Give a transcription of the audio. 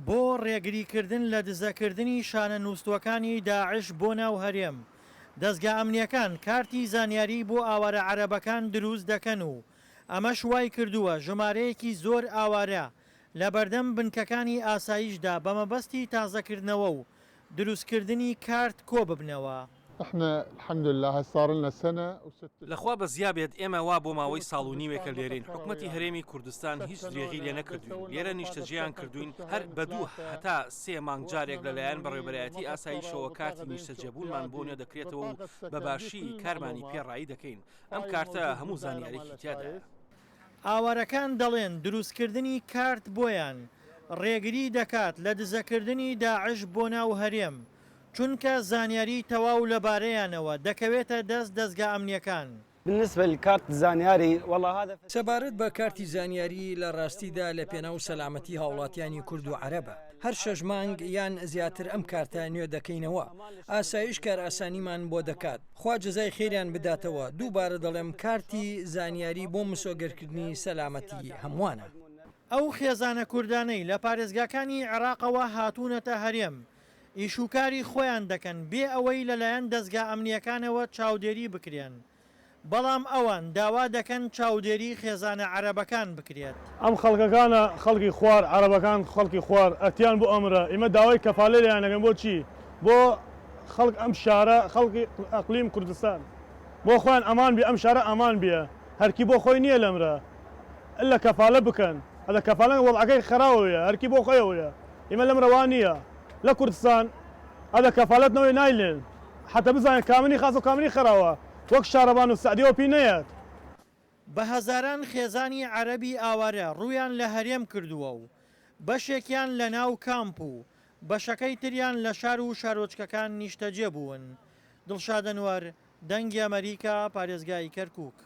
بۆ ڕێگریکردن لە دزەکردنی شانە نووسوەکانی داعش بۆ ناو هەرێم دەستگا ئەمنیەکان کارتی زانیاری بۆ ئاوارە عەرەبەکان دروست دەکەن و ئەمەش وای کردووە ژمارەیەکی زۆر ئاوارە لە بەردەم بنکەکانی ئاسایشدا بە مەبەستی تازەکردنەوە و دروستکردنی کارت کۆ ببنەوە. احنا الحمد لله صار لنا سنه لەخوا بە زیابێت ئێمە وا بۆ ماوەی ساڵ و نیوێکە لێرین حکومەتی هەرێمی کوردستان هیچ درێغی لێ نەکردوین لێرە نیشتەجییان کردوین هەر بەدوو هەتا سێ مانگ جارێک لەلایەن بەڕێوەبەرایەتی ئاسایشەوە کارتی نیشتەجێبوونمان بۆ نوێ دەکرێتەوە و بەباشی کارمانی پێڕایی دەکەین ئەم کارتە هەموو زانیارێکی تیادایە. ئاوارەکان دەڵێن دروستکردنی کارت بۆیان ڕێگری دەکات لە دزەکردنی داعش بۆ ناو هەرێم چونکە زانیاری تەواو لەبارەیانەوە دەکەوێتە دەستگا ئەمنیەکان. بالنسبة للكارت الزانياري والله هذا سەبارەت بە کارتی زانیاری لە ڕاستیدا لە پێناو سەلامەتی هاوڵاتیانی کورد و عەرەبە هەر 6 مانگ یان زیاتر ئەم کارتە نوێ دەکەینەوە ئاسایش کار ئاسانیمان بۆ دەکات خوا جەزای خێریان بداتەوە دووبارە دەڵێم کارتی زانیاری بۆ مسۆگەرکردنی سەلامەتی هەمووانە. ئەو خێزانە کوردانەی لە پارێزگاکانی عێراقەوە هاتوونەتە هەرێم ئیشوکاری خۆیان دەکەن بێ ئەوەی لەلایەن دەستگا ئەمنیەکانەوە چاودێری بکرێن بەڵام ئەوان داوا دەکەن چاودێری خێزانە عەرەبەکان بکرێت. ئەم خەڵکەکانە خەڵکی خوار عەرەبەکان خەڵکی خوار ئەتیان بۆ ئەمرە ئێمە داوای کەفالەیان دەکەن بۆ چی بۆ خەڵک ئەم شارە خەڵکی ئەقلیم کوردستان بۆ خۆیان ئەمان بێ ئەم شارە ئامان بێ هەرکی بۆ خۆی نییە لەمرە ئللا کەفالە بکەن هەدا کەفالە وەڵعەکەی خراوەیە هەرکی بۆ خۆیەوەیە ئێمە لەم ڕەوان نییە لە کوردستان هەدا کەفالەتنەوەی نایلێن حتى بزانین کامنی خاص و کامنی خراوە وەک شارەبان و سعدیەوە پێی نەیەت. بە هەزاران خێزانی عەرەبی ئاوارە ڕوویان لە هەرێم کردووە و بەشێکیان لە ناو کامپ و بەشەکەی تریان لە شار و شارۆچکەکان نیشتەجێ بوون. دڵشاد ئەنوەر دەنگی ئەمەریکا پارێزگای کەرکووک.